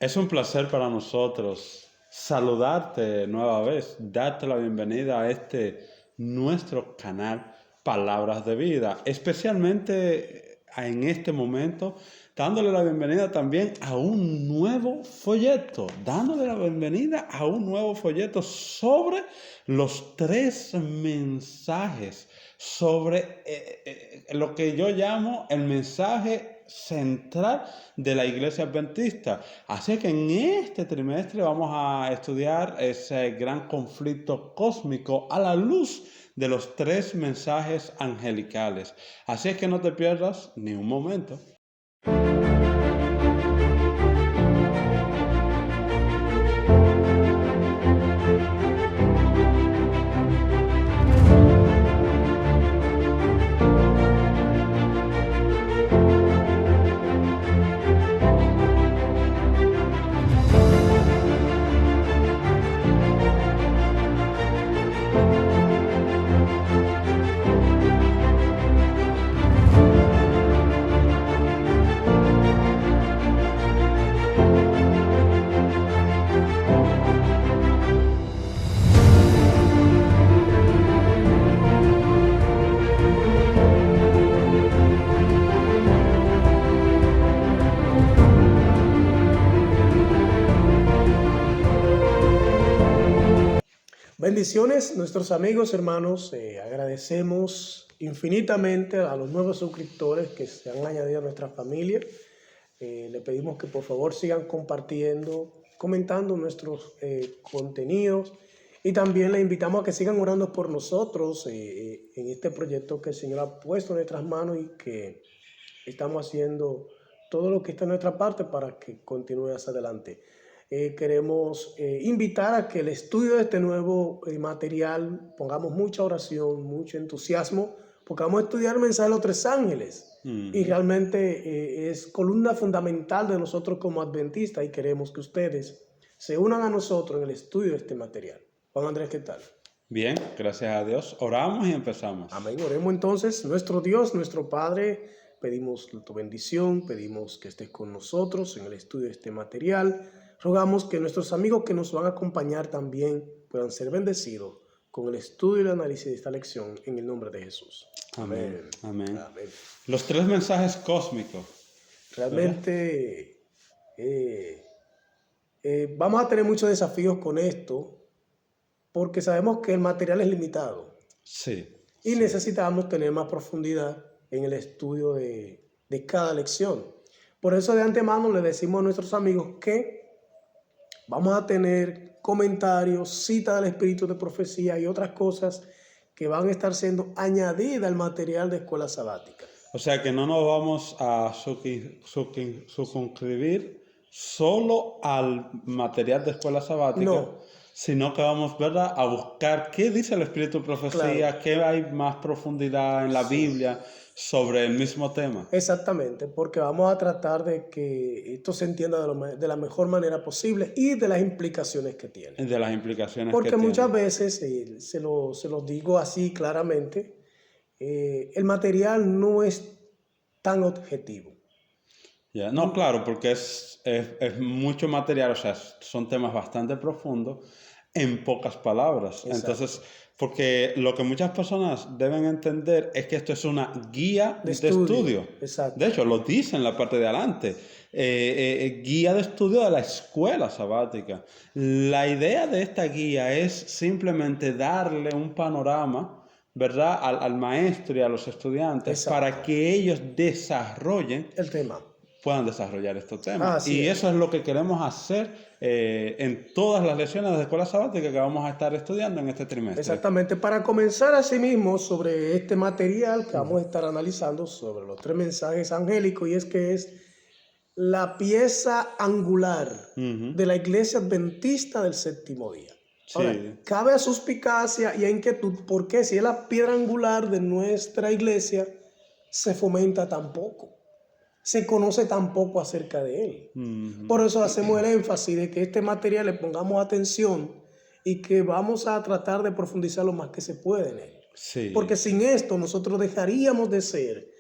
Es un placer para nosotros saludarte nueva vez, darte la bienvenida a este nuestro canal Palabras de Vida, especialmente en este momento, dándole la bienvenida también a un nuevo folleto, dándole la bienvenida a un nuevo folleto sobre los 3 mensajes, sobre lo que yo llamo el mensaje central de la Iglesia Adventista. Así que en este trimestre vamos a estudiar ese gran conflicto cósmico a la luz de los 3 mensajes angelicales. Así es que no te pierdas ni un momento. Bendiciones, nuestros amigos, hermanos. Agradecemos infinitamente a los nuevos suscriptores que se han añadido a nuestra familia. Le pedimos que por favor sigan compartiendo, comentando nuestros contenidos, y también le invitamos a que sigan orando por nosotros en este proyecto que el Señor ha puesto en nuestras manos y que estamos haciendo todo lo que está en nuestra parte para que continúe hacia adelante. Queremos invitar a que el estudio de este nuevo material pongamos mucha oración, mucho entusiasmo, porque vamos a estudiar el mensaje de los 3 ángeles. Y realmente es columna fundamental de nosotros como adventistas, y queremos que ustedes se unan a nosotros en el estudio de este material. Juan Andrés, ¿qué tal? Bien, gracias a Dios. Oramos y empezamos. Amén. Oremos entonces. Nuestro Dios, nuestro Padre, pedimos tu bendición, pedimos que estés con nosotros en el estudio de este material. Rogamos que nuestros amigos que nos van a acompañar también puedan ser bendecidos con el estudio y el análisis de esta lección en el nombre de Jesús. Amén. Amén. Amén. Los 3 mensajes cósmicos. Realmente vamos a tener muchos desafíos con esto porque sabemos que el material es limitado. Sí. Y necesitamos tener más profundidad en el estudio de cada lección. Por eso de antemano le decimos a nuestros amigos que vamos a tener comentarios, citas del Espíritu de Profecía y otras cosas que van a estar siendo añadidas al material de Escuela Sabática. O sea que no nos vamos a circunscribir solo al material de Escuela Sabática, No, sino que vamos, ¿verdad?, a buscar qué dice el Espíritu de Profecía, claro. qué hay más profundidad en la Biblia sobre el mismo tema. Exactamente, porque vamos a tratar de que esto se entienda de la mejor manera posible y de las implicaciones que tiene. De las implicaciones Porque que muchas tiene. veces, se lo digo así claramente, el material no es tan objetivo. Ya, no, claro, porque es mucho material, o sea, son temas bastante profundos en pocas palabras. Exacto. Entonces, porque lo que muchas personas deben entender es que esto es una guía de estudio. Exacto. De hecho, lo dice en la parte de adelante. Guía de estudio de la escuela sabática. La idea de esta guía es simplemente darle un panorama, ¿verdad?, al maestro y a los estudiantes. Exacto. Para que ellos desarrollen El tema. puedan desarrollar estos temas. Así Y es. eso es lo que queremos hacer en todas las lecciones de Escuela Sabática que vamos a estar estudiando en este trimestre. Exactamente. Para comenzar así mismo sobre este material que vamos a estar analizando sobre los 3 mensajes angélicos, y es que es la pieza angular de la Iglesia Adventista del Séptimo Día. Sí. Ahora, cabe a suspicacia y a inquietud porque si es la piedra angular de nuestra iglesia, se fomenta tan poco, se conoce tan poco acerca de él. Por eso hacemos el énfasis de que este material le pongamos atención y que vamos a tratar de profundizar lo más que se puede en él. Sí. Porque sin esto nosotros dejaríamos de ser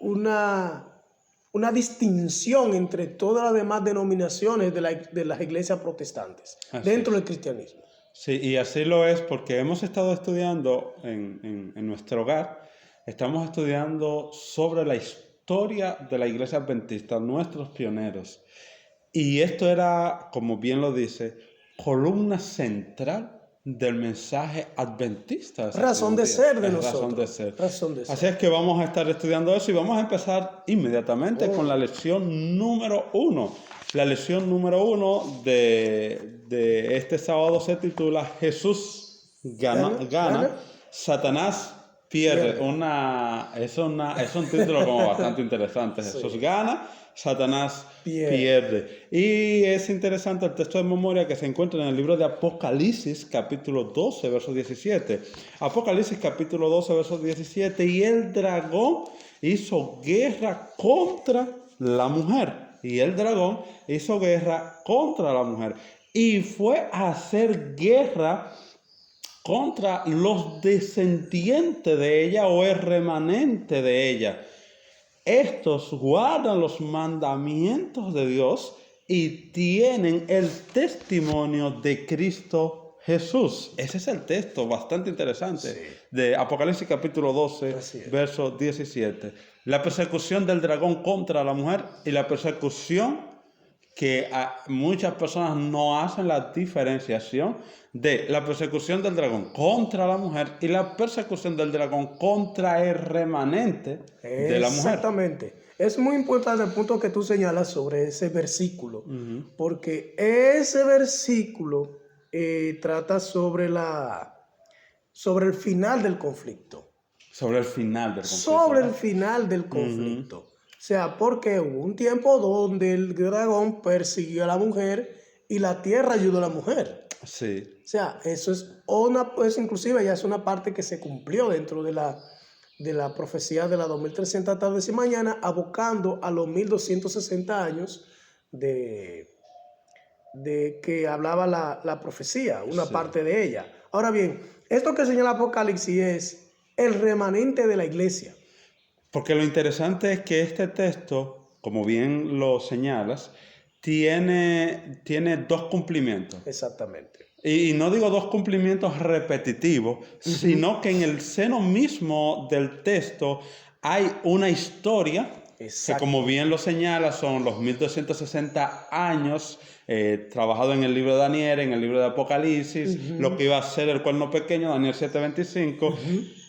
una una distinción entre todas las demás denominaciones de las iglesias protestantes dentro del cristianismo. Sí, y así lo es porque hemos estado estudiando en nuestro hogar, estamos estudiando sobre la historia de la iglesia adventista, nuestros pioneros. Y esto era, como bien lo dice, columna central del mensaje adventista. Razón de ser de nosotros. Razón de ser. Razón de ser. Así es que vamos a estar estudiando eso y vamos a empezar inmediatamente con la lección número 1. La lección número 1 de este sábado se titula Jesús gana, Satanás pierde. Es un título como bastante interesante. Sí. Jesús gana, Satanás pierde. Y es interesante el texto de memoria que se encuentra en el libro de Apocalipsis, capítulo 12, verso 17. Apocalipsis, capítulo 12, verso 17. Y el dragón hizo guerra contra la mujer. Y el dragón hizo guerra contra la mujer. Y fue a hacer guerra contra los descendientes de ella o el remanente de ella. Estos guardan los mandamientos de Dios y tienen el testimonio de Cristo Jesús. Ese es el texto bastante interesante de Apocalipsis capítulo 12, verso 17. La persecución del dragón contra la mujer y la persecución que muchas personas no hacen la diferenciación de la persecución del dragón contra la mujer y la persecución del dragón contra el remanente de la mujer. Exactamente. Es muy importante el punto que tú señalas sobre ese versículo, porque ese versículo trata sobre el final del conflicto. Sobre el final del conflicto. Sobre el final del conflicto. O sea, porque hubo un tiempo donde el dragón persiguió a la mujer y la tierra ayudó a la mujer. Sí. O sea, eso es inclusive ya es una parte que se cumplió dentro de la profecía de las 2300 tardes y mañana, abocando a los 1260 años de que hablaba la profecía, una parte de ella. Ahora bien, esto que señala Apocalipsis es el remanente de la iglesia. Porque lo interesante es que este texto, como bien lo señalas, tiene dos cumplimientos. Exactamente. Y no digo dos cumplimientos repetitivos, sino que en el seno mismo del texto hay una historia que, como bien lo señala, son los 1260 años trabajado en el libro de Daniel, en el libro de Apocalipsis, lo que iba a ser el cuerno pequeño, Daniel 7:25,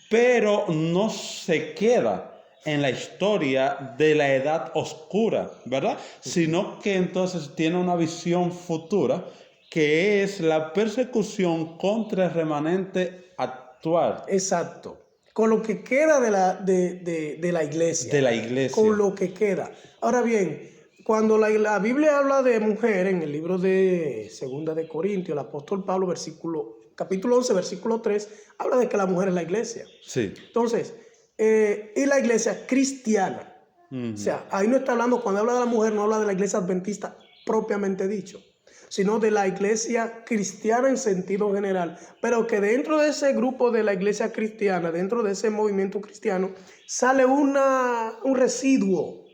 pero no se queda en la historia de la edad oscura, ¿verdad? Sino que entonces tiene una visión futura que es la persecución contra el remanente actual. Exacto. Con lo que queda de la iglesia. De la iglesia. Con lo que queda. Ahora bien, cuando la Biblia habla de mujer, en el libro de 2 de Corintios, el apóstol Pablo, capítulo 11, versículo 3, habla de que la mujer es la iglesia. Sí. Entonces, y la iglesia cristiana. O sea, ahí no está hablando, cuando habla de la mujer, no habla de la iglesia adventista propiamente dicho, sino de la iglesia cristiana en sentido general, pero que dentro de ese grupo de la iglesia cristiana, dentro de ese movimiento cristiano, sale un residuo,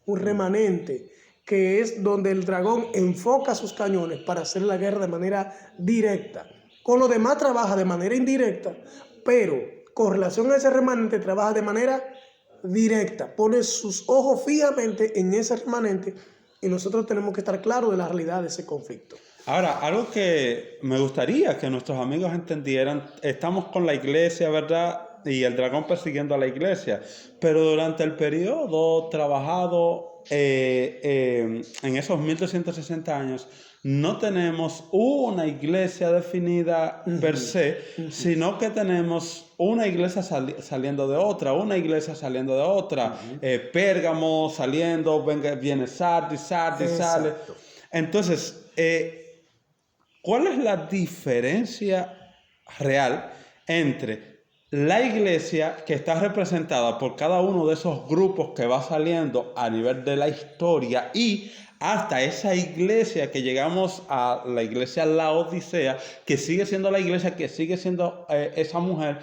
un remanente, que es donde el dragón enfoca sus cañones para hacer la guerra de manera directa. Con lo demás trabaja de manera indirecta, pero con relación a ese remanente trabaja de manera directa, pone sus ojos fijamente en ese remanente y nosotros tenemos que estar claros de la realidad de ese conflicto. Ahora, algo que me gustaría que nuestros amigos entendieran, estamos con la iglesia, ¿verdad? Y el dragón persiguiendo a la iglesia, pero durante el periodo trabajado en esos 1260 años, no tenemos una iglesia definida per se, sino que tenemos una iglesia saliendo de otra, una iglesia saliendo de otra. Pérgamo saliendo, viene Sardis sale. Entonces, ¿cuál es la diferencia real entre la iglesia que está representada por cada uno de esos grupos que va saliendo a nivel de la historia y hasta esa iglesia que llegamos a la iglesia Laodicea, que sigue siendo la iglesia, que sigue siendo esa mujer?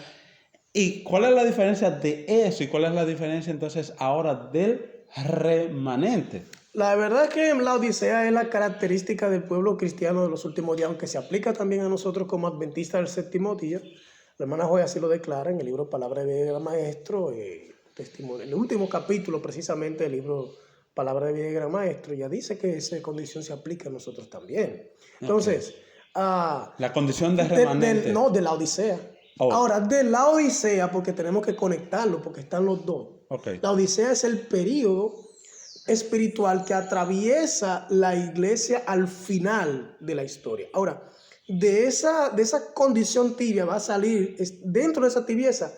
¿Y cuál es la diferencia de eso? ¿Y cuál es la diferencia entonces ahora del remanente. La verdad es que la Odisea es la característica del pueblo cristiano de los últimos días, aunque se aplica también a nosotros como adventistas del séptimo día. La hermana Joya así lo declara en el libro Palabra de Vida y Gran Maestro, testimonio. En el último capítulo precisamente del libro Palabra de Vida y Gran Maestro, ya dice que esa condición se aplica a nosotros también. Entonces, la condición de remanente. de la Odisea. Oh. Ahora, de la Odisea, porque tenemos que conectarlo, porque están los dos. Okay. La Odisea es el periodo espiritual que atraviesa la iglesia al final de la historia. Ahora, de esa condición tibia va a salir, dentro de esa tibieza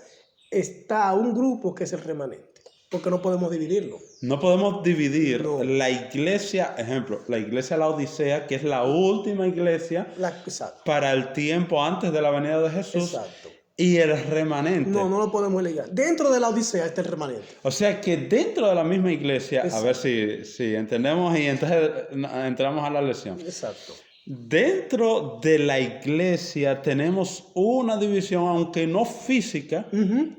está un grupo que es el remanente, porque no podemos dividirlo. No podemos dividir la iglesia, ejemplo, la iglesia de la Odisea, que es la última iglesia para el tiempo antes de la venida de Jesús. Exacto. Y el remanente. No lo podemos ligar. Dentro de la Odisea está el remanente. O sea que dentro de la misma iglesia, exacto, a ver si entendemos y entonces entramos a la lección. Exacto. Dentro de la iglesia tenemos una división, aunque no física,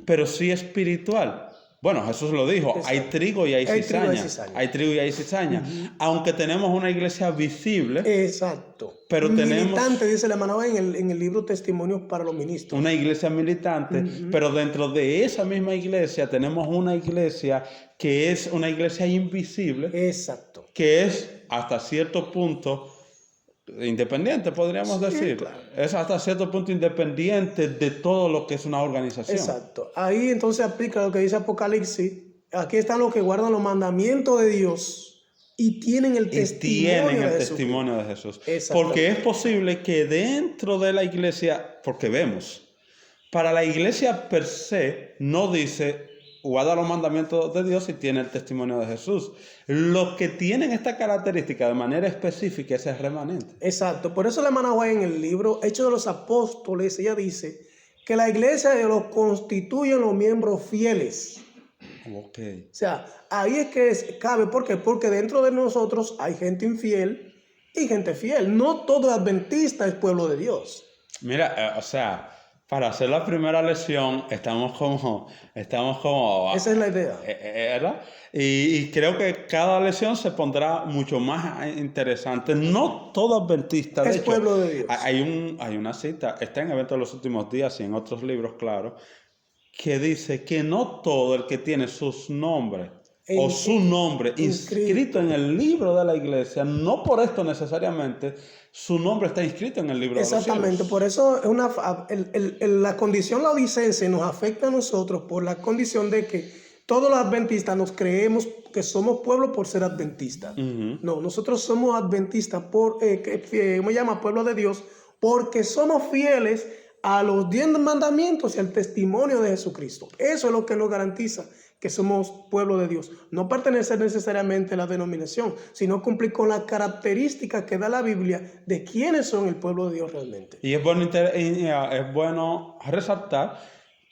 pero sí espiritual. Bueno, Jesús lo dijo, exacto, hay trigo y hay cizaña. Hay trigo y hay cizaña. Aunque tenemos una iglesia visible. Exacto. Pero militante, dice la hermana en el libro Testimonios para los Ministros. Una iglesia militante, pero dentro de esa misma iglesia tenemos una iglesia que es una iglesia invisible. Exacto. Que es hasta cierto punto independiente, podríamos decir. Claro. Es hasta cierto punto independiente de todo lo que es una organización. Exacto. Ahí entonces aplica lo que dice Apocalipsis. Aquí están los que guardan los mandamientos de Dios y tienen el testimonio de Jesús. Porque es posible que dentro de la iglesia, porque vemos, para la iglesia per se no dice guarda los mandamientos de Dios y tiene el testimonio de Jesús. Los que tienen esta característica de manera específica es el remanente. Exacto. Por eso la hermana White en el libro Hechos de los Apóstoles, ella dice que la iglesia de los constituyen los miembros fieles. Okay. O sea, ahí es que cabe. ¿Por qué? Porque dentro de nosotros hay gente infiel y gente fiel. No todo adventista es pueblo de Dios. Mira, para hacer la primera lección estamos como esa es la idea, ¿verdad? Y creo que cada lección se pondrá mucho más interesante. No todo adventista es pueblo de Dios. Hay una cita, está en Eventos de los Últimos Días y en otros libros, claro, que dice que no todo el que tiene sus nombres o su nombre inscrito en el libro de la iglesia, no por esto necesariamente su nombre está inscrito en el libro de los cielos. Exactamente, por eso la condición laodicense nos afecta a nosotros por la condición de que todos los adventistas nos creemos que somos pueblo por ser adventistas. No, nosotros somos adventistas pueblo de Dios, porque somos fieles a los 10 mandamientos y al testimonio de Jesucristo. Eso es lo que nos garantiza que somos pueblo de Dios. No pertenecer necesariamente a la denominación, sino cumplir con las características que da la Biblia de quiénes son el pueblo de Dios realmente. Y es bueno resaltar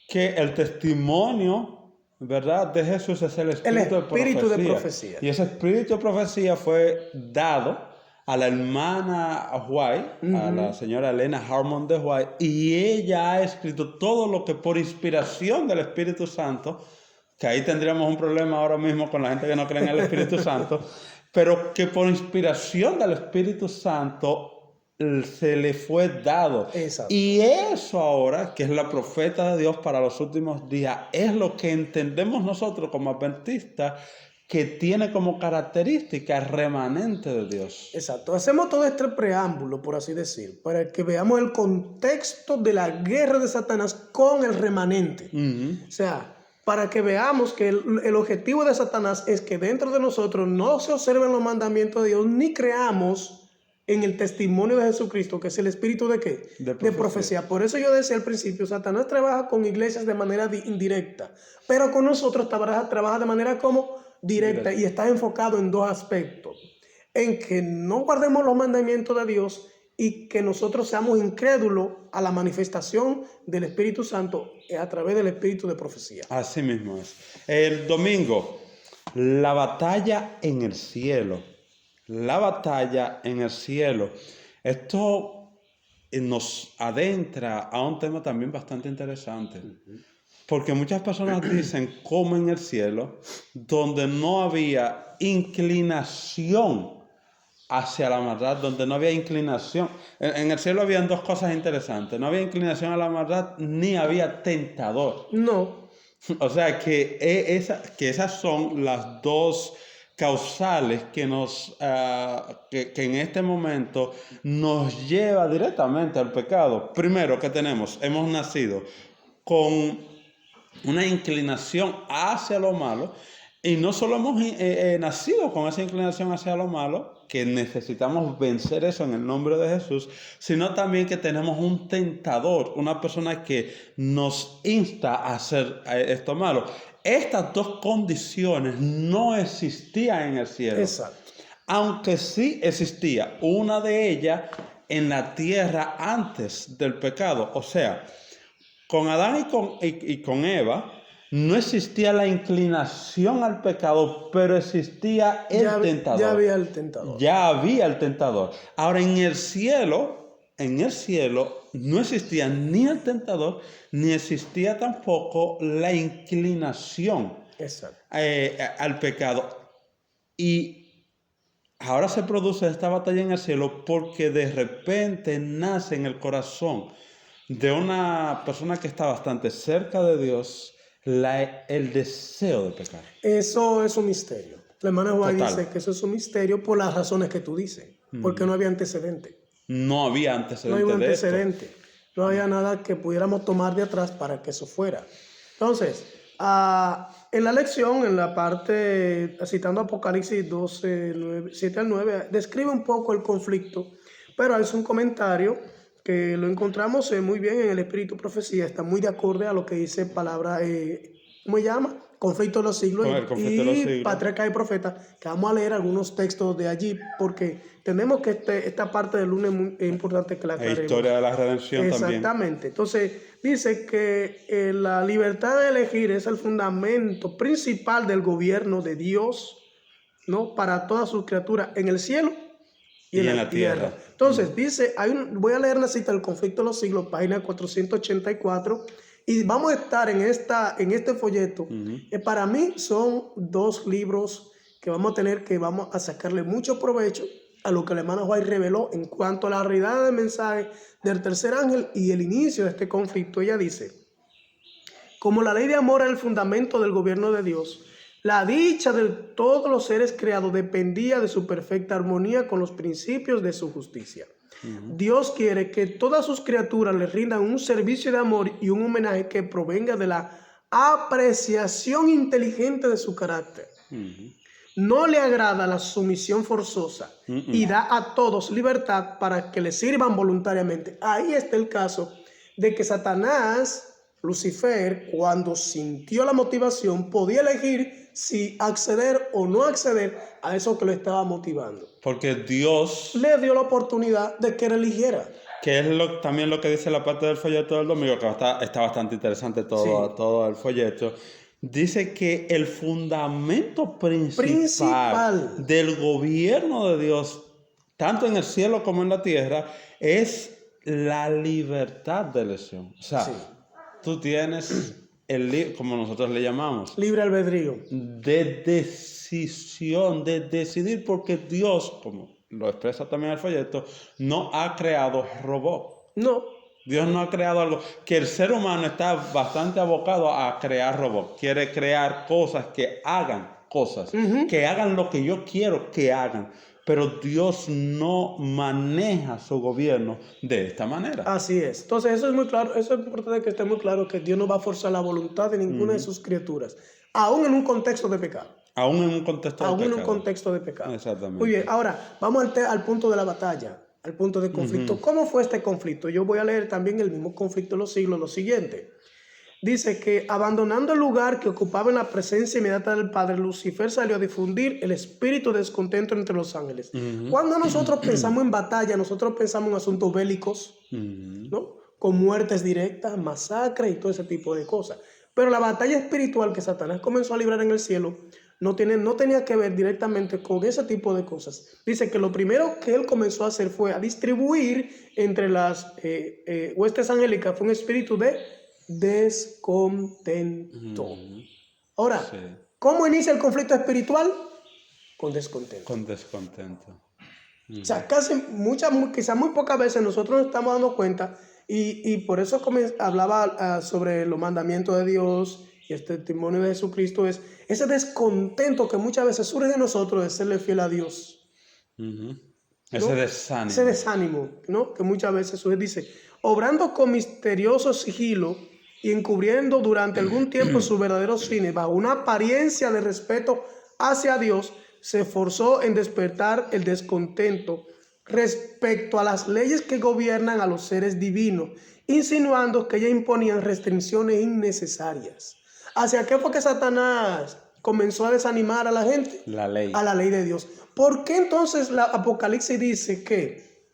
que el testimonio, ¿verdad?, de Jesús es el espíritu de profecía. Y ese espíritu de profecía fue dado a la hermana White, a la señora Elena Harmon de White, y ella ha escrito todo lo que por inspiración del Espíritu Santo, que ahí tendríamos un problema ahora mismo con la gente que no cree en el Espíritu Santo, pero que por inspiración del Espíritu Santo se le fue dado. Exacto. Y eso ahora, que es la profeta de Dios para los últimos días, es lo que entendemos nosotros como adventistas, que tiene como característica remanente de Dios. Exacto. Hacemos todo este preámbulo, por así decir, para que veamos el contexto de la guerra de Satanás con el remanente. O sea, para que veamos que el objetivo de Satanás es que dentro de nosotros no se observen los mandamientos de Dios, ni creamos en el testimonio de Jesucristo, que es el espíritu ¿de qué? De profecía. Por eso yo decía al principio, Satanás trabaja con iglesias de manera indirecta, pero con nosotros trabaja de manera como directa y está enfocado en dos aspectos: en que no guardemos los mandamientos de Dios y que nosotros seamos incrédulos a la manifestación del Espíritu Santo a través del espíritu de profecía. Así mismo es. El domingo, la batalla en el cielo. La batalla en el cielo. Esto nos adentra a un tema también bastante interesante. Porque muchas personas dicen como en el cielo, donde no había inclinación hacia la maldad, donde no había inclinación. En el cielo habían dos cosas interesantes. No había inclinación a la maldad, ni había tentador. No, O sea que esas son las dos causales que en este momento nos lleva directamente al pecado. Primero, ¿qué tenemos? Hemos nacido con una inclinación hacia lo malo, y no solo hemos nacido con esa inclinación hacia lo malo, que necesitamos vencer eso en el nombre de Jesús, sino también que tenemos un tentador, una persona que nos insta a hacer esto malo. Estas dos condiciones no existían en el cielo, exacto. aunque sí existía una de ellas en la tierra antes del pecado. O sea, con Adán y con Eva no existía la inclinación al pecado, pero existía el tentador. Ya había el tentador. Ya había el tentador. Ahora en el cielo no existía ni el tentador, ni existía tampoco la inclinación Exacto. al pecado. Y ahora se produce esta batalla en el cielo porque de repente nace en el corazón de una persona que está bastante cerca de Dios el deseo de pecar. Eso es un misterio. La hermana White Total. dice que eso es un misterio por las razones que tú dices, porque no había antecedente. No había No antecedente había de esto. antecedente. No había nada que pudiéramos tomar de atrás para que eso fuera. Entonces, en la lección, en la parte, citando Apocalipsis 12, 7 al 9, describe un poco el conflicto, pero hace un comentario que lo encontramos muy bien en el Espíritu Profecía, está muy de acorde a lo que dice palabra, ¿cómo se llama? Conflicto de los siglos Con el conflicto de los siglos. Patriarca y Profeta, que vamos a leer algunos textos de allí, porque tenemos que esta parte del lunes es importante que la La aclaremos. historia de la redención también. Exactamente. Entonces, dice que la libertad de elegir es el fundamento principal del gobierno de Dios, ¿no? Para todas sus criaturas en el cielo y en la tierra. Entonces, dice, voy a leer la cita del conflicto de los siglos, página 484, y vamos a estar en este folleto. Para mí son dos libros que vamos a sacarle mucho provecho a lo que la hermana White reveló en cuanto a la realidad del mensaje del tercer ángel y el inicio de este conflicto. Ella dice: como la ley de amor es el fundamento del gobierno de Dios, la dicha de todos los seres creados dependía de su perfecta armonía con los principios de su justicia. Dios quiere que todas sus criaturas le rindan un servicio de amor y un homenaje que provenga de la apreciación inteligente de su carácter. No le agrada la sumisión forzosa y da a todos libertad para que le sirvan voluntariamente. Ahí está el caso de que Satanás, Lucifer, cuando sintió la motivación, podía elegir si acceder o no acceder a eso que lo estaba motivando. Porque Dios Le dio la oportunidad de que él eligiera. que es también lo que dice la parte del folleto del domingo, que está bastante interesante todo el folleto. Dice que el fundamento principal del gobierno de Dios, tanto en el cielo como en la tierra, es la libertad de elección. O sea, tú tienes como nosotros le llamamos, libre albedrío, de decisión, de decidir, porque Dios, como lo expresa también el folleto, no ha creado robot. No. Dios no ha creado algo, que el ser humano está bastante abocado a crear robots. Quiere crear cosas que hagan cosas, que hagan lo que yo quiero que hagan. Pero Dios no maneja su gobierno de esta manera. Así es. Entonces eso es muy claro, eso es importante que esté muy claro, que Dios no va a forzar la voluntad de ninguna de sus criaturas, aún en un contexto de pecado. Aún en un contexto de pecado. Aún en un contexto de pecado. Exactamente. Muy bien, ahora vamos al punto de la batalla, al punto de conflicto. ¿Cómo fue este conflicto? Yo voy a leer también el mismo conflicto de los siglos, lo siguiente. Dice que abandonando el lugar que ocupaba en la presencia inmediata del Padre, Lucifer salió a difundir el espíritu de descontento entre los ángeles. Cuando nosotros pensamos en batalla, nosotros pensamos en asuntos bélicos, ¿no? Con muertes directas, masacres y todo ese tipo de cosas. Pero la batalla espiritual que Satanás comenzó a librar en el cielo no tenía que ver directamente con ese tipo de cosas. Dice que lo primero que él comenzó a hacer fue a distribuir entre las huestes angélicas, fue un espíritu de descontento. Ahora, Sí, ¿cómo inicia el conflicto espiritual? Con descontento. con descontento. O sea, quizás muy pocas veces nosotros nos estamos dando cuenta y por eso hablaba sobre los mandamientos de Dios y el testimonio de Jesucristo, es ese descontento que muchas veces surge de nosotros de serle fiel a Dios. Ujú. ¿No? Ese desánimo. Ese desánimo, ¿no? Que muchas veces surge, dice, obrando con misterioso sigilo y encubriendo durante algún tiempo sus verdaderos fines, bajo una apariencia de respeto hacia Dios, se esforzó en despertar el descontento respecto a las leyes que gobiernan a los seres divinos, insinuando que ellas imponían restricciones innecesarias. ¿Hacia qué fue que Satanás comenzó a desanimar a la gente? La ley. A la ley de Dios. ¿Por qué entonces la Apocalipsis dice que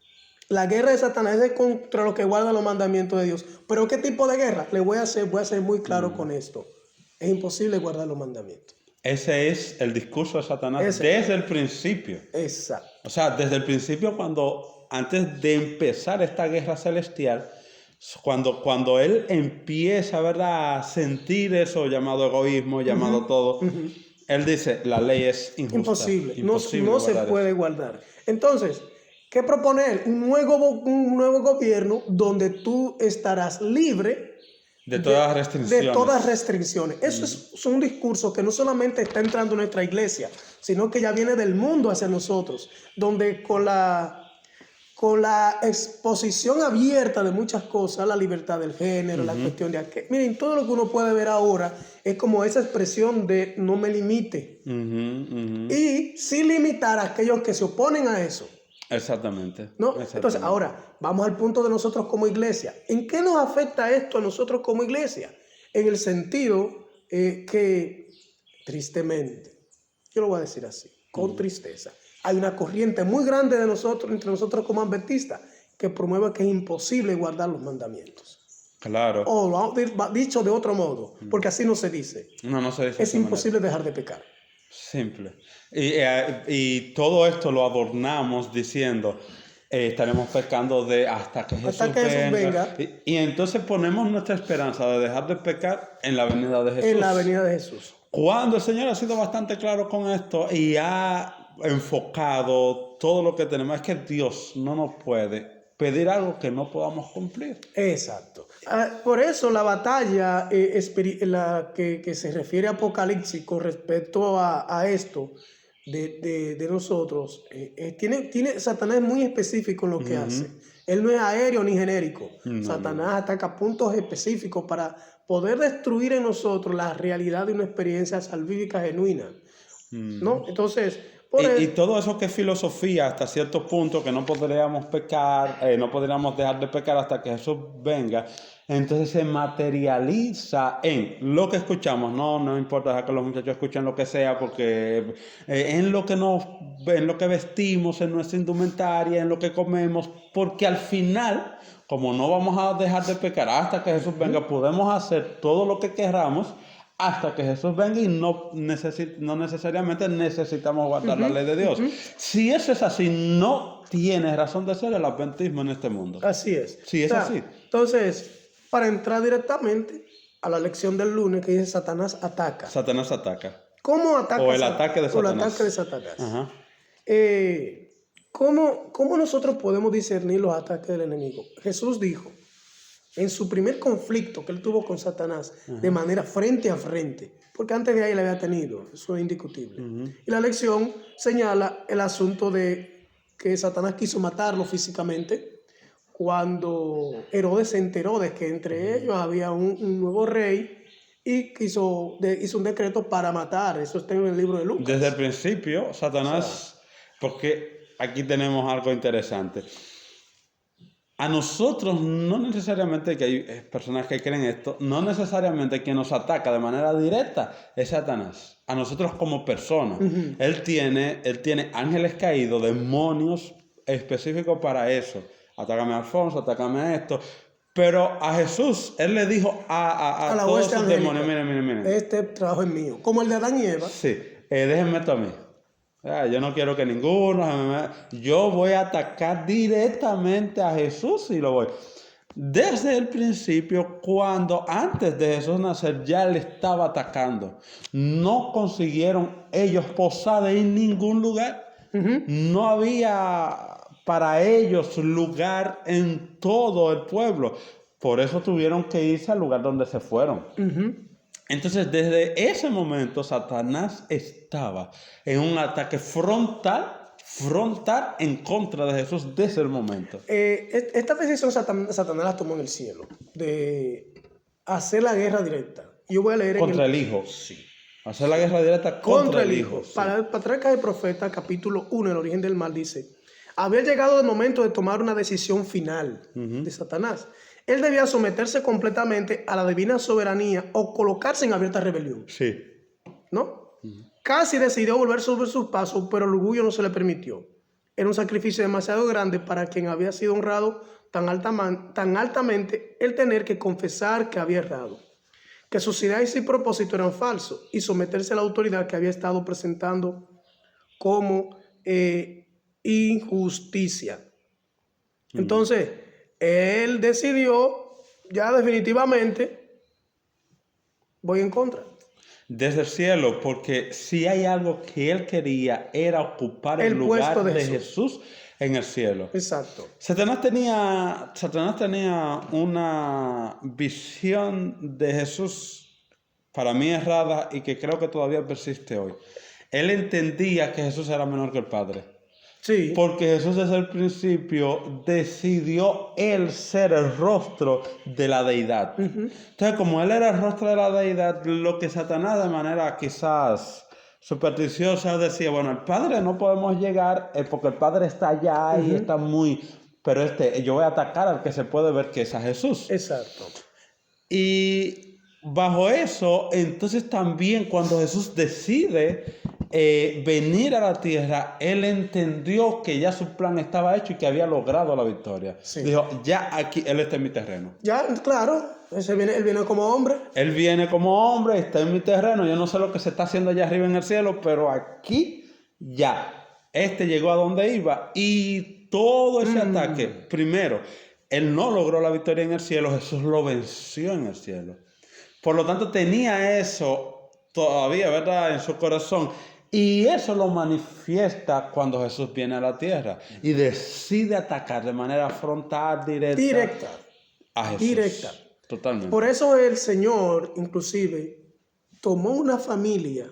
la guerra de Satanás es contra los que guardan los mandamientos de Dios? ¿Pero qué tipo de guerra? Voy a ser muy claro con esto. Es imposible guardar los mandamientos. Ese es el discurso de Satanás desde el principio. Exacto. O sea, desde el principio, antes de empezar esta guerra celestial, cuando él empieza, ¿verdad?, a sentir eso llamado egoísmo, llamado todo, él dice, la ley es injusta. Imposible. No se puede guardar. Entonces, ¿qué proponer? Un nuevo gobierno donde tú estarás libre de todas restricciones. De todas restricciones. Eso es un discurso que no solamente está entrando en nuestra iglesia, sino que ya viene del mundo hacia nosotros, donde con la exposición abierta de muchas cosas, la libertad del género, la cuestión de aquel. Miren, todo lo que uno puede ver ahora es como esa expresión de no me limite. Y sin limitar a aquellos que se oponen a eso. Exactamente. ¿No? Exactamente. Entonces, ahora, vamos al punto de nosotros como iglesia. ¿En qué nos afecta esto a nosotros como iglesia? En el sentido que, tristemente, yo lo voy a decir así, con tristeza, hay una corriente muy grande entre nosotros como adventistas, que promueve que es imposible guardar los mandamientos. Claro. O dicho de otro modo, porque así no se dice. No se dice. Es imposible dejar de pecar. Simple. Y todo esto lo adornamos diciendo, estaremos pecando hasta que Jesús venga. Y entonces ponemos nuestra esperanza de dejar de pecar en la venida de Jesús. En la venida de Jesús. Cuando el Señor ha sido bastante claro con esto y ha enfocado todo lo que tenemos, es que Dios no nos puede pedir algo que no podamos cumplir. Exacto. Por eso la batalla que se refiere a Apocalipsis con respecto a esto de nosotros, Satanás es muy específico en lo que hace. Él no es aéreo ni genérico. Satanás ataca puntos específicos para poder destruir en nosotros la realidad de una experiencia salvífica genuina. ¿No? Entonces... Y todo eso que es filosofía hasta cierto punto, que no podríamos pecar, no podríamos dejar de pecar hasta que Jesús venga, entonces se materializa en lo que escuchamos. No importa dejar que los muchachos escuchen lo que sea, porque en lo que vestimos, en nuestra indumentaria, en lo que comemos, porque al final, como no vamos a dejar de pecar hasta que Jesús venga, podemos hacer todo lo que queramos hasta que Jesús venga y no necesariamente necesitamos guardar la ley de Dios. Si eso es así, no tiene razón de ser el adventismo en este mundo. Así es. Sí, es así. Entonces, para entrar directamente a la lección del lunes que dice Satanás ataca. Satanás ataca. ¿Cómo ataca? O el ataque de Satanás. O el ataque de Satanás. Ajá. ¿Cómo nosotros podemos discernir los ataques del enemigo? Jesús dijo, en su primer conflicto que él tuvo con Satanás, de manera frente a frente, porque antes de ahí le había tenido, eso es indiscutible. Y la lección señala el asunto de que Satanás quiso matarlo físicamente cuando Herodes se enteró de que entre ellos había un nuevo rey y hizo un decreto para matar. Eso está en el libro de Lucas. Desde el principio, Satanás, porque aquí tenemos algo interesante. A nosotros, no necesariamente, que hay personas que creen esto, no necesariamente quien nos ataca de manera directa es Satanás. A nosotros como personas. Él tiene ángeles caídos, demonios específicos para eso. Atácame a Alfonso, atácame a esto. Pero a Jesús, él le dijo a todos sus demonios, miren. Este trabajo es mío. Como el de Adán y Eva. Sí, déjenme esto a mí. Yo no quiero que ninguno... Yo voy a atacar directamente a Jesús y lo voy. Desde el principio, cuando antes de Jesús nacer, ya le estaba atacando. No consiguieron ellos posada en ningún lugar. No había para ellos lugar en todo el pueblo. Por eso tuvieron que irse al lugar donde se fueron. Entonces, desde ese momento, Satanás estaba en un ataque frontal en contra de Jesús desde el momento. Esta decisión Satanás la tomó en el cielo, de hacer la guerra directa. Yo voy a leer Contra el Hijo. Sí. Hacer la guerra directa contra el Hijo. Sí. Para Patriarca del Profeta, capítulo 1, el origen del mal, dice: había llegado el momento de tomar una decisión final de Satanás. Él debía someterse completamente a la divina soberanía o colocarse en abierta rebelión. Sí. ¿No? Casi decidió volver sobre sus pasos, pero el orgullo no se le permitió. Era un sacrificio demasiado grande para quien había sido honrado tan altamente el tener que confesar que había errado, que sus ideas y propósitos eran falsos, y someterse a la autoridad que había estado presentando como injusticia. Entonces, él decidió ya definitivamente: voy en contra. Desde el cielo, porque si hay algo que él quería era ocupar el lugar de Jesús en el cielo. Exacto. Satanás tenía una visión de Jesús para mí errada y que creo que todavía persiste hoy. Él entendía que Jesús era menor que el Padre. Sí. Porque Jesús desde el principio decidió él ser el rostro de la deidad. Entonces, como él era el rostro de la deidad, lo que Satanás de manera quizás supersticiosa decía: bueno, el Padre no podemos llegar porque el Padre está allá y está muy... Pero yo voy a atacar al que se puede ver que es a Jesús. Exacto. Y bajo eso, entonces también cuando Jesús decide venir a la tierra, él entendió que ya su plan estaba hecho y que había logrado la victoria. Sí. Dijo: ya aquí, él está en mi terreno. Ya, claro, él viene como hombre. Él viene como hombre, está en mi terreno. Yo no sé lo que se está haciendo allá arriba en el cielo, pero aquí ya. Llegó a donde iba y todo ese ataque, primero, él no logró la victoria en el cielo, Jesús lo venció en el cielo. Por lo tanto, tenía eso todavía, ¿verdad?, en su corazón. Y eso lo manifiesta cuando Jesús viene a la tierra y decide atacar de manera frontal, directa a Jesús. Directa. Totalmente. Por eso el Señor, inclusive, tomó una familia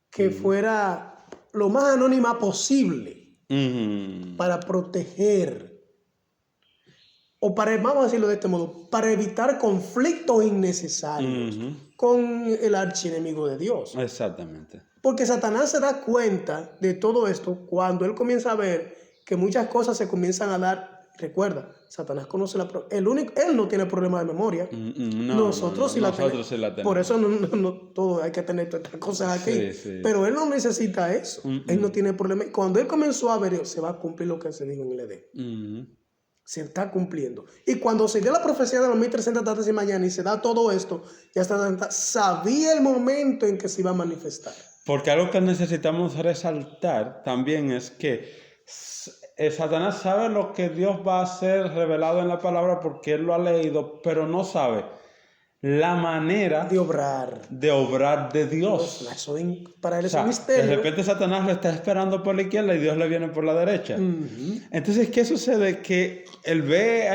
que fuera lo más anónima posible para proteger, o para, vamos a decirlo de este modo, para evitar conflictos innecesarios con el archienemigo de Dios. Exactamente. Porque Satanás se da cuenta de todo esto cuando él comienza a ver que muchas cosas se comienzan a dar. Recuerda, Satanás conoce él no tiene problema de memoria. Nosotros sí la tenemos. Por eso todo hay que tener todas estas cosas aquí. Sí. Pero él no necesita eso. Él no tiene problema. Cuando él comenzó a ver, se va a cumplir lo que se dijo en el Edén. Se está cumpliendo. Y cuando se dio la profecía de los 1300 tardes y mañana y se da todo esto, ya sabía el momento en que se iba a manifestar. Porque algo que necesitamos resaltar también es que Satanás sabe lo que Dios va a hacer revelado en la palabra porque él lo ha leído, pero no sabe la manera de obrar de Dios. Eso para él es un misterio. De repente Satanás lo está esperando por la izquierda y Dios le viene por la derecha. Entonces, ¿qué sucede? Que él ve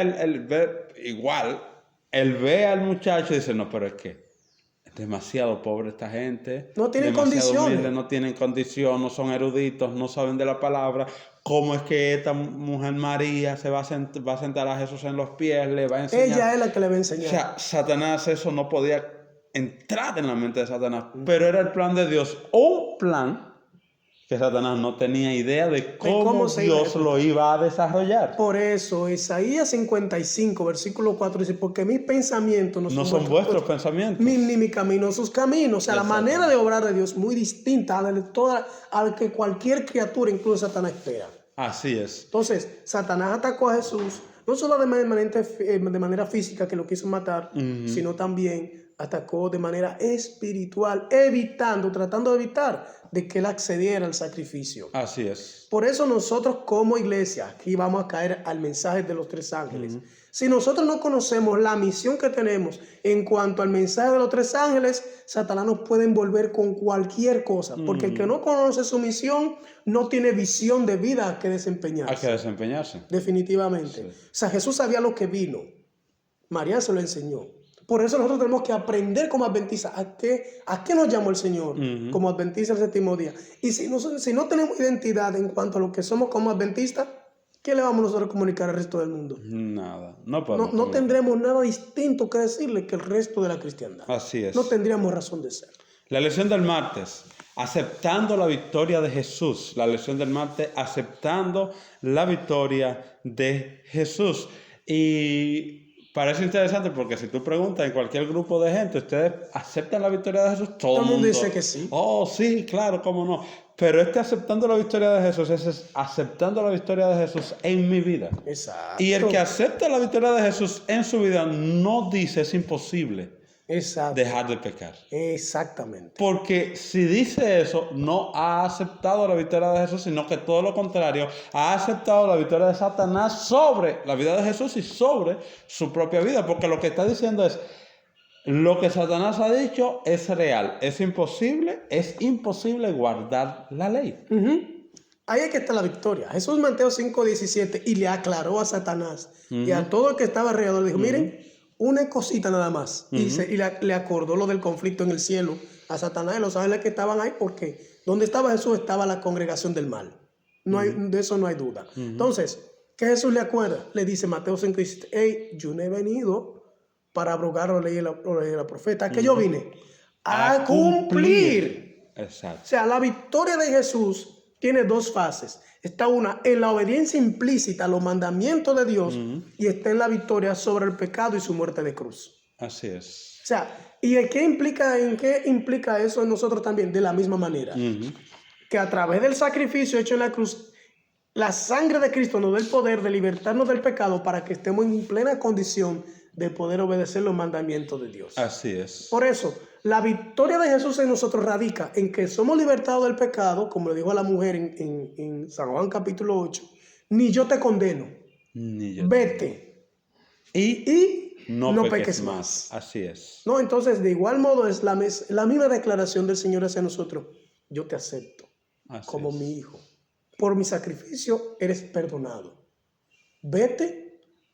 al muchacho y dice: no, pero es que demasiado pobre esta gente, no tienen condiciones, humilde, no tienen condición, no son eruditos, no saben de la palabra. ¿Cómo es que esta mujer María se va a sentar a Jesús en los pies, le va a enseñar? Ella es la que le va a enseñar. O sea, Satanás, eso no podía entrar en la mente de Satanás, pero era el plan de Dios, un plan que Satanás no tenía idea de cómo Dios lo iba a desarrollar. Por eso, Isaías 55, versículo 4 dice: porque mis pensamientos no son vuestros pensamientos. Ni mi camino, sus caminos. O sea, la manera de obrar de Dios es muy distinta a que cualquier criatura, incluso Satanás, espera. Así es. Entonces, Satanás atacó a Jesús, no solo de manera física, que lo quiso matar, sino también atacó de manera espiritual, tratando de evitar de que él accediera al sacrificio. Así es. Por eso nosotros como iglesia, aquí vamos a caer al mensaje de los tres ángeles. Si nosotros no conocemos la misión que tenemos en cuanto al mensaje de los tres ángeles, Satanás nos puede envolver con cualquier cosa. Porque el que no conoce su misión no tiene visión de vida que desempeñarse. Hay que desempeñarse. Definitivamente. Sí. O sea, Jesús sabía lo que vino. María se lo enseñó. Por eso nosotros tenemos que aprender como adventistas a qué nos llamó el Señor como adventistas del séptimo día. Y si no tenemos identidad en cuanto a lo que somos como adventistas, ¿qué le vamos nosotros a comunicar al resto del mundo? Nada, no podemos. No tendremos nada distinto que decirle que el resto de la cristiandad. Así es. No tendríamos razón de ser. La lección del martes, aceptando la victoria de Jesús. La lección del martes, aceptando la victoria de Jesús. Y parece interesante porque si tú preguntas en cualquier grupo de gente, ¿ustedes aceptan la victoria de Jesús? Todo el mundo dice que sí. Oh, sí, claro, cómo no. Pero aceptando la victoria de Jesús es aceptando la victoria de Jesús en mi vida. Exacto. Y el que acepta la victoria de Jesús en su vida no dice es imposible dejar de pecar. Exactamente. Porque si dice eso, no ha aceptado la victoria de Jesús, sino que todo lo contrario, ha aceptado la victoria de Satanás sobre la vida de Jesús y sobre su propia vida. Porque lo que está diciendo es, lo que Satanás ha dicho es real, es imposible guardar la ley. Ahí es que está la victoria. Jesús, Mateo 5:17, y le aclaró a Satanás y a todo el que estaba alrededor, le dijo, miren, una cosita nada más. Y le acordó lo del conflicto en el cielo a Satanás y los ángeles que estaban ahí, porque donde estaba Jesús estaba la congregación del mal. De eso no hay duda. Entonces, ¿qué Jesús le acuerda? Le dice Mateo 5:17, hey, yo no he venido para abrogar la ley de la profeta, que yo vine a cumplir. Exacto. O sea, la victoria de Jesús tiene dos fases. Está una en la obediencia implícita a los mandamientos de Dios y está en la victoria sobre el pecado y su muerte de cruz. Así es. O sea, ¿y en qué implica eso en nosotros también? De la misma manera. Que a través del sacrificio hecho en la cruz, la sangre de Cristo nos da el poder de libertarnos del pecado para que estemos en plena condición de poder obedecer los mandamientos de Dios. Así es. Por eso, la victoria de Jesús en nosotros radica en que somos libertados del pecado, como le dijo a la mujer en San Juan capítulo 8, ni yo te condeno, vete y no peques más. Así es. No, entonces, de igual modo es la misma declaración del Señor hacia nosotros. Yo te acepto como mi hijo. Por mi sacrificio eres perdonado. Vete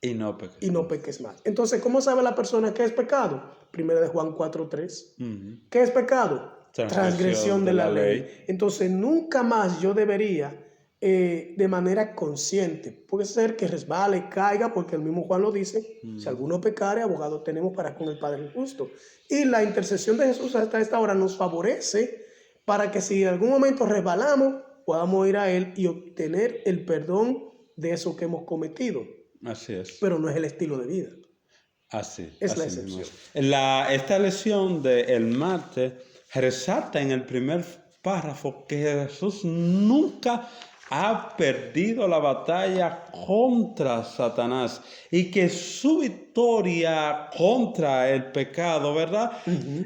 y no peques más. Entonces, ¿cómo sabe la persona qué es pecado? Primera de Juan 4:3. ¿Qué es pecado? Transgresión de la ley. Entonces, nunca más yo debería, de manera consciente, puede ser que resbale, caiga, porque el mismo Juan lo dice, si alguno pecare, abogado tenemos para con el Padre justo. Y la intercesión de Jesús hasta esta hora nos favorece para que si en algún momento resbalamos, podamos ir a Él y obtener el perdón de eso que hemos cometido. Así es. Pero no es el estilo de vida. Así es la excepción. Esta lección del martes resalta en el primer párrafo que Jesús nunca ha perdido la batalla contra Satanás y que su victoria contra el pecado, ¿verdad?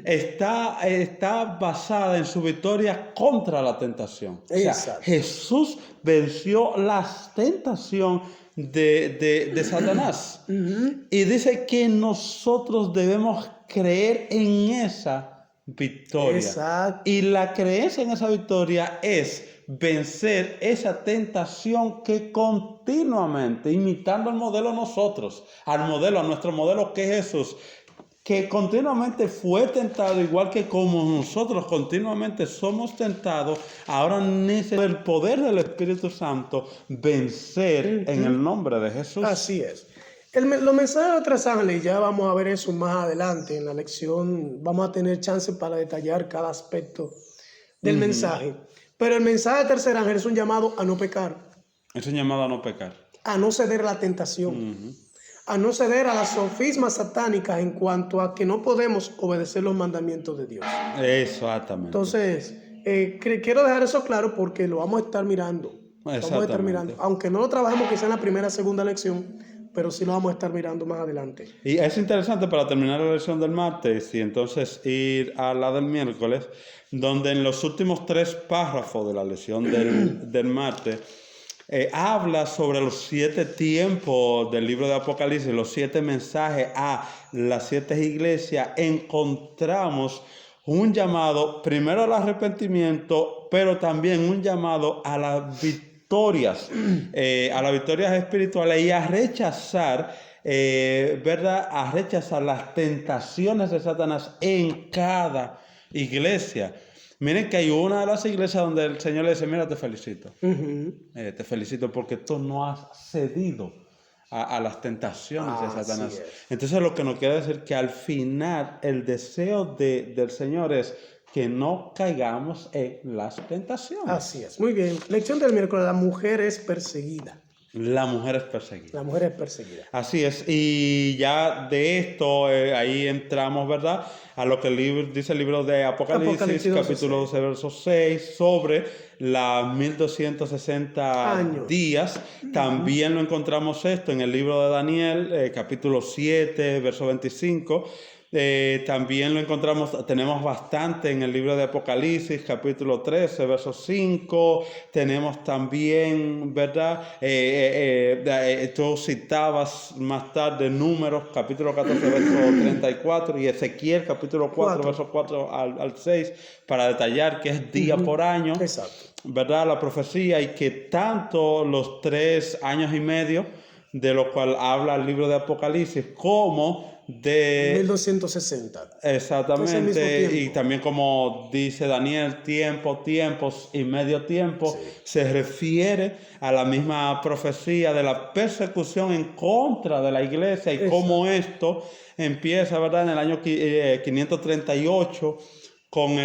Está basada en su victoria contra la tentación. O sea, Jesús venció la tentación de Satanás. Y dice que nosotros debemos creer en esa victoria. Exacto. Y la creencia en esa victoria es vencer esa tentación que continuamente, imitando al modelo a nuestro modelo que es Jesús, que continuamente fue tentado, igual que como nosotros continuamente somos tentados, ahora necesita el poder del Espíritu Santo vencer en el nombre de Jesús. Así es. Los mensajes de los tres ángeles, ya vamos a ver eso más adelante en la lección, vamos a tener chance para detallar cada aspecto del mensaje. Pero el mensaje del tercer ángel es un llamado a no pecar. Es un llamado a no pecar. A no ceder a la tentación. A no ceder a las sofismas satánicas en cuanto a que no podemos obedecer los mandamientos de Dios. Exactamente. Entonces, quiero dejar eso claro porque lo vamos a estar mirando. Vamos a estar mirando. Aunque no lo trabajemos quizá en la primera o segunda lección, pero sí lo vamos a estar mirando más adelante. Y es interesante para terminar la lección del martes y entonces ir a la del miércoles, donde en los últimos 3 párrafos de la lección del martes habla sobre los 7 tiempos del libro de Apocalipsis, los 7 mensajes a las 7 iglesias. Encontramos un llamado primero al arrepentimiento, pero también un llamado a las victorias espirituales y a rechazar, ¿verdad? A rechazar las tentaciones de Satanás en cada iglesia. Miren que hay una de las iglesias donde el Señor le dice, mira, te felicito. Te felicito porque tú no has cedido a las tentaciones de Satanás. Entonces lo que nos quiere decir que al final el deseo del Señor es que no caigamos en las tentaciones. Así es. Muy bien. Lección del miércoles. La mujer es perseguida. La mujer es perseguida. La mujer es perseguida. Así es. Y ya de esto, ahí entramos, ¿verdad? A lo que dice el libro de Apocalipsis capítulo 12, verso 6, sobre las 1260 días. También lo encontramos esto en el libro de Daniel, capítulo 7, verso 25. También lo encontramos, tenemos bastante en el libro de Apocalipsis, capítulo 13, verso 5. Tenemos también, ¿verdad? Tú citabas más tarde Números, capítulo 14, verso 34, y Ezequiel, capítulo 4, verso 4 al 6, para detallar que es día por año. Exacto. ¿Verdad? La profecía, y que tanto los 3 años y medio de lo cual habla el libro de Apocalipsis, como de 1260. Exactamente, y también como dice Daniel, tiempos y medio tiempo, se refiere a la misma profecía de la persecución en contra de la iglesia y cómo esto empieza, ¿verdad?, en el año 538 con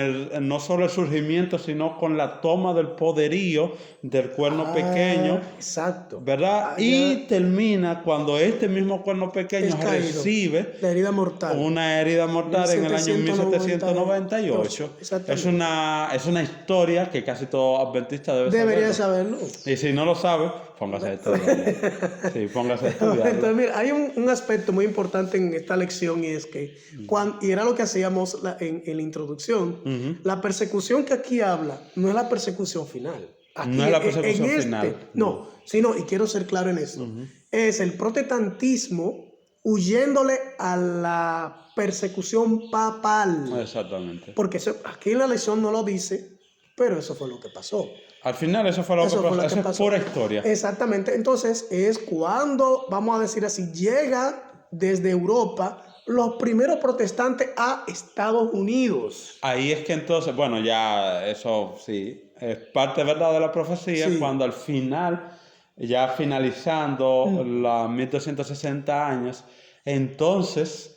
no solo el surgimiento, sino con la toma del poderío del cuerno pequeño. Exacto. ¿Verdad? Y termina cuando este mismo cuerno pequeño recibe la herida mortal. Una herida mortal en el año 1798. Es una historia que casi todo adventista debería saberlo. Y si no lo sabe, póngase a estudiar. Sí, póngase a estudiar. Entonces, mira, hay un aspecto muy importante en esta lección, y es que, y era lo que hacíamos en la introducción, la persecución que aquí habla no es la persecución final. Aquí, no es la persecución final. No, sino, y quiero ser claro en esto, es el protestantismo huyéndole a la persecución papal. Exactamente. Porque aquí en la lección no lo dice, pero eso fue lo que pasó. Al final eso fue lo que pasó. Eso es pura historia. Exactamente. Entonces es cuando, vamos a decir así, llega desde Europa los primeros protestantes a Estados Unidos. Ahí es que entonces, bueno, ya eso sí, es parte, ¿verdad?, de la profecía, cuando al final, ya finalizando los 1260 años, entonces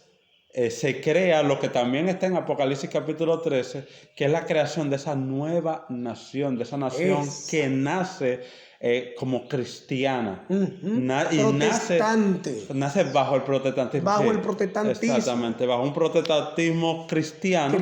se crea lo que también está en Apocalipsis capítulo 13, que es la creación de esa nueva nación, de esa nación que nace como cristiana. Protestante. Nace bajo el protestantismo. Bajo el protestantismo. Exactamente, bajo un protestantismo cristiano.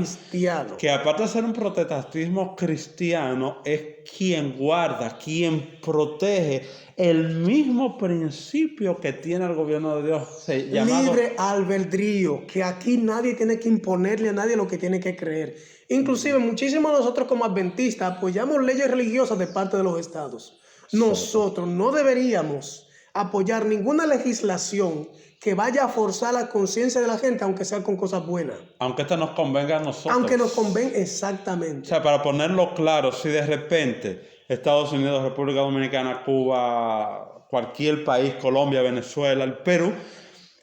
Que aparte de ser un protestantismo cristiano, es quien guarda, quien protege el mismo principio que tiene el gobierno de Dios. Libre albedrío, que aquí nadie tiene que imponerle a nadie lo que tiene que creer. Inclusive muchísimos de nosotros como adventistas apoyamos leyes religiosas de parte de los estados. Nosotros no deberíamos apoyar ninguna legislación que vaya a forzar la conciencia de la gente, aunque sea con cosas buenas. Aunque esto nos convenga a nosotros. Aunque nos convenga, exactamente. O sea, para ponerlo claro, si de repente Estados Unidos, República Dominicana, Cuba, cualquier país, Colombia, Venezuela, el Perú,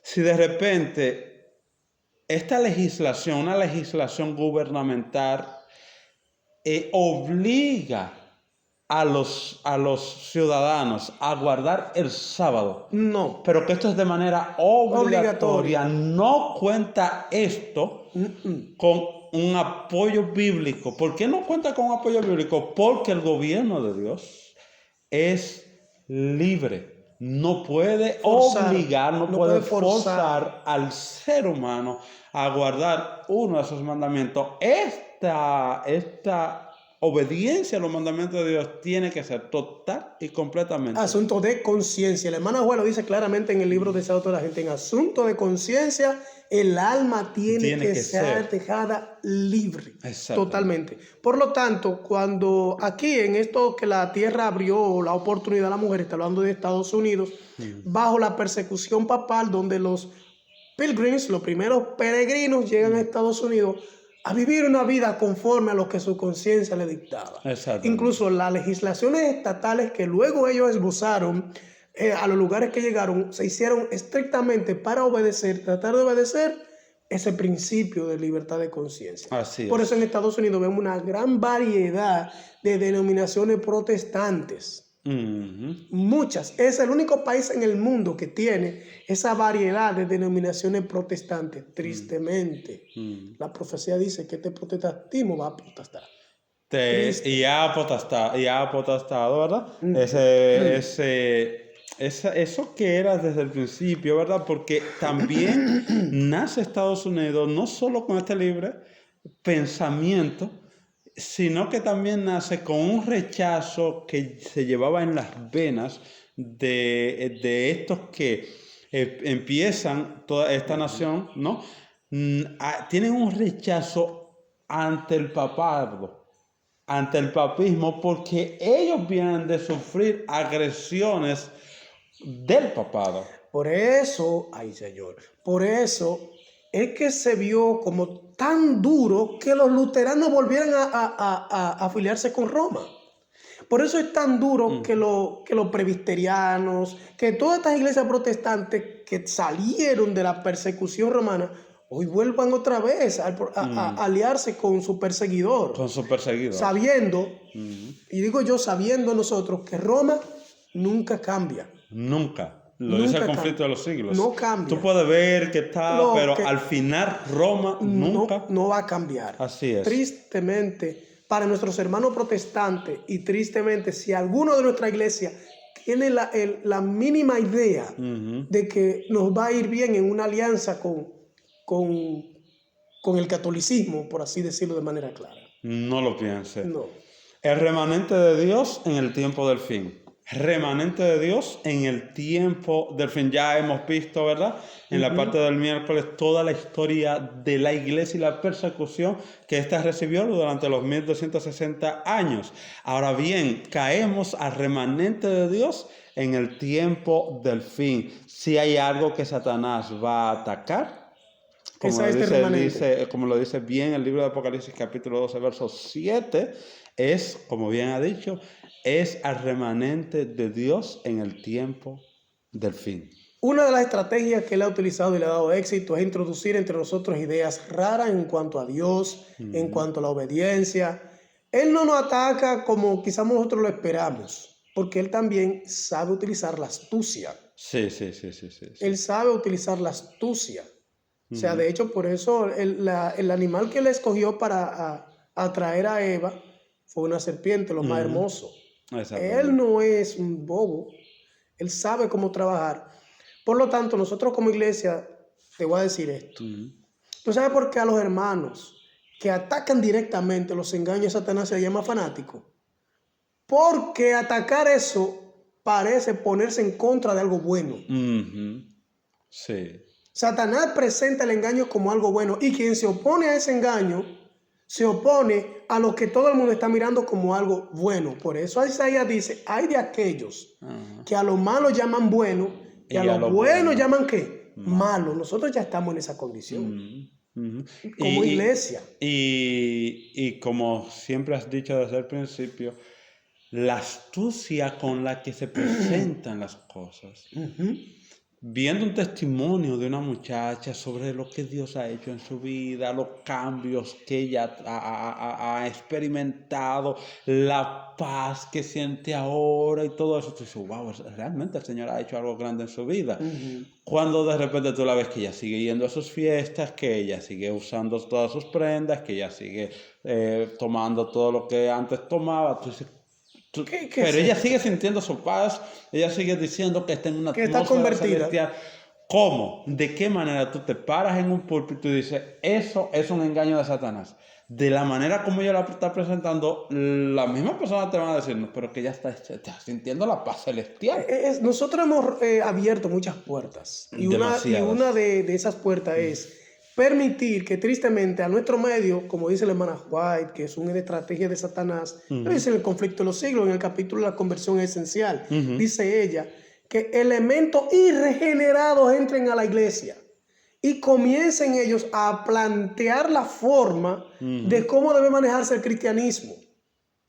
si de repente esta legislación, una legislación gubernamental, obliga a los ciudadanos a guardar el sábado. No. Pero que esto es de manera obligatoria. No cuenta esto con un apoyo bíblico. ¿Por qué no cuenta con un apoyo bíblico? Porque el gobierno de Dios es libre. No puede obligar, no puede forzar al ser humano a guardar uno de esos mandamientos. Esta obediencia a los mandamientos de Dios tiene que ser total y completamente. Asunto de conciencia. La hermana Juan lo dice claramente en el libro de Salud de la Gente. En asunto de conciencia, el alma tiene que ser dejada libre. Totalmente. Por lo tanto, cuando aquí en esto que la tierra abrió la oportunidad a la mujer, está hablando de Estados Unidos, bajo la persecución papal, donde los pilgrims, los primeros peregrinos, llegan a Estados Unidos a vivir una vida conforme a lo que su conciencia le dictaba. Incluso las legislaciones estatales que luego ellos esbozaron a los lugares que llegaron, se hicieron estrictamente para obedecer, tratar de obedecer ese principio de libertad de conciencia. Por eso en Estados Unidos vemos una gran variedad de denominaciones protestantes. Muchas. Es el único país en el mundo que tiene esa variedad de denominaciones protestantes. Tristemente, la profecía dice que este protestantismo va a apostar. Y ha apostado, ¿verdad? Eso que era desde el principio, ¿verdad? Porque también nace Estados Unidos no solo con este libre pensamiento, sino que también nace con un rechazo que se llevaba en las venas de estos que empiezan toda esta nación, ¿no? Tienen un rechazo ante el papado, ante el papismo, porque ellos vienen de sufrir agresiones del papado. Por eso, ay Señor, por eso es que se vio como tan duro que los luteranos volvieran a afiliarse con Roma. Por eso es tan duro que los presbiterianos, que todas estas iglesias protestantes que salieron de la persecución romana, hoy vuelvan otra vez a aliarse con su perseguidor. Con su perseguidor. Sabiendo, y digo yo sabiendo nosotros, que Roma nunca cambia. Nunca. Lo dice el conflicto de los siglos. No cambia. Tú puedes ver que está, pero al final Roma nunca no va a cambiar. Así es. Tristemente, para nuestros hermanos protestantes, y tristemente, si alguno de nuestra iglesia tiene la mínima idea de que nos va a ir bien en una alianza con el catolicismo, por así decirlo de manera clara. No lo piense. No. El remanente de Dios en el tiempo del fin. Remanente de Dios en el tiempo del fin. Ya hemos visto, ¿verdad? En la parte del miércoles toda la historia de la iglesia y la persecución que ésta recibió durante los 1260 años. Ahora bien, caemos al remanente de Dios en el tiempo del fin. Si hay algo que Satanás va a atacar, como lo dice bien el libro de Apocalipsis capítulo 12, verso 7, es, como bien ha dicho, es al remanente de Dios en el tiempo del fin. Una de las estrategias que él ha utilizado y le ha dado éxito es introducir entre nosotros ideas raras en cuanto a Dios, en cuanto a la obediencia. Él no nos ataca como quizás nosotros lo esperamos, porque él también sabe utilizar la astucia. Sí. Él sabe utilizar la astucia. O sea, de hecho, por eso el animal que él escogió para atraer a Eva fue una serpiente, lo más hermoso. Él no es un bobo. Él sabe cómo trabajar. Por lo tanto, nosotros como iglesia, te voy a decir esto. ¿Tú sabes por qué a los hermanos que atacan directamente los engaños de Satanás se les llama fanático? Porque atacar eso parece ponerse en contra de algo bueno. Sí. Satanás presenta el engaño como algo bueno, y quien se opone a ese engaño se opone a lo que todo el mundo está mirando como algo bueno. Por eso Isaías dice, hay de aquellos que a lo malo llaman bueno y a lo bueno llaman ¿qué? Malo. Nosotros ya estamos en esa condición como iglesia. Y como siempre has dicho desde el principio, la astucia con la que se presentan las cosas. Viendo un testimonio de una muchacha sobre lo que Dios ha hecho en su vida, los cambios que ella ha experimentado, la paz que siente ahora y todo eso, tú dices, wow, realmente el Señor ha hecho algo grande en su vida. Cuando de repente tú la ves que ella sigue yendo a sus fiestas, que ella sigue usando todas sus prendas, que ella sigue tomando todo lo que antes tomaba, tú dices, pero ella sigue sintiendo su paz, ella sigue diciendo que está en una que está convertida. Celestial. ¿Cómo? ¿De qué manera tú te paras en un púlpito y dices, eso es un engaño de Satanás? De la manera como ella la está presentando, la misma persona te van a decir, no, pero que ya está sintiendo la paz celestial. Nosotros hemos abierto muchas puertas y Demasiadas. una de esas puertas es permitir que tristemente a nuestro medio, como dice la hermana White, que es una estrategia de Satanás, lo dice en el conflicto de los siglos, en el capítulo de la conversión esencial, dice ella, que elementos irregenerados entren a la iglesia y comiencen ellos a plantear la forma de cómo debe manejarse el cristianismo.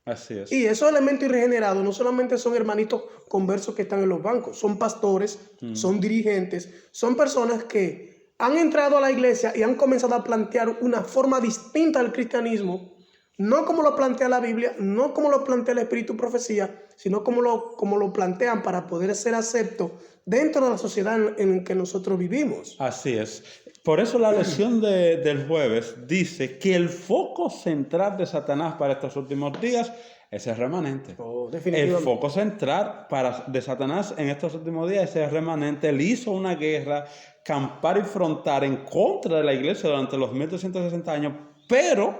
Así es. Y esos elementos irregenerados no solamente son hermanitos conversos que están en los bancos, son pastores, son dirigentes, son personas que han entrado a la iglesia y han comenzado a plantear una forma distinta del cristianismo, no como lo plantea la Biblia, no como lo plantea el Espíritu y Profecía, sino como lo plantean para poder ser aceptos dentro de la sociedad en la que nosotros vivimos. Así es. Por eso la lección del jueves dice que el foco central de Satanás para estos últimos días es el remanente. Definitivamente. El foco central de Satanás en estos últimos días es el remanente. Él hizo una guerra, campar y frontar en contra de la iglesia durante los 1260 años, pero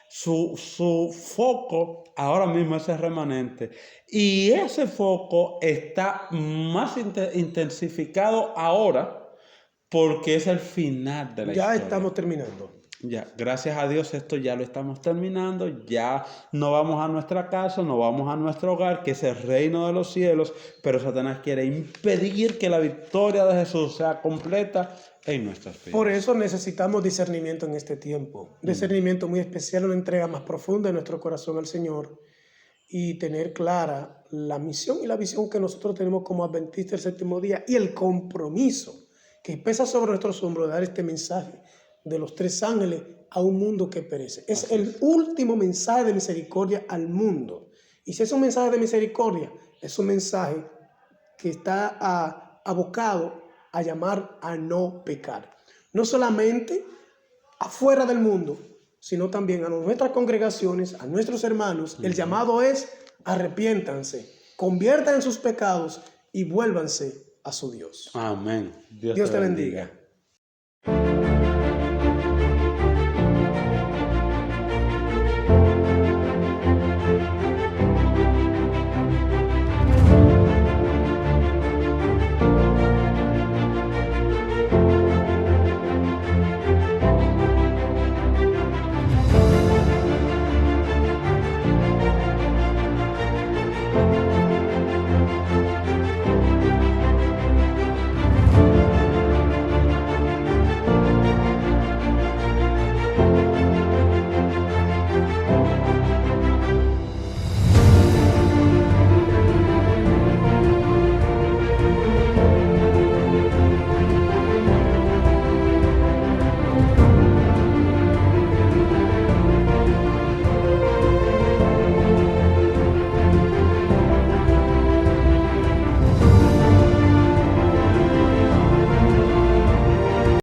su foco ahora mismo es el remanente. Y ese foco está más intensificado ahora porque es el final de la historia. Ya estamos terminando. Ya, gracias a Dios esto ya lo estamos terminando, ya no vamos a nuestra casa, no vamos a nuestro hogar, que es el reino de los cielos, pero Satanás quiere impedir que la victoria de Jesús sea completa en nuestras vidas. Por eso necesitamos discernimiento en este tiempo, discernimiento muy especial, una entrega más profunda de nuestro corazón al Señor y tener clara la misión y la visión que nosotros tenemos como adventistas del séptimo día y el compromiso que pesa sobre nuestros hombros de dar este mensaje de los tres ángeles a un mundo que perece. Es el último mensaje de misericordia al mundo. Y si es un mensaje de misericordia, es un mensaje que está abocado a llamar a no pecar. No solamente afuera del mundo, sino también a nuestras congregaciones, a nuestros hermanos. El llamado es arrepiéntanse, conviertan en sus pecados y vuélvanse a su Dios. Amén. Dios te bendiga.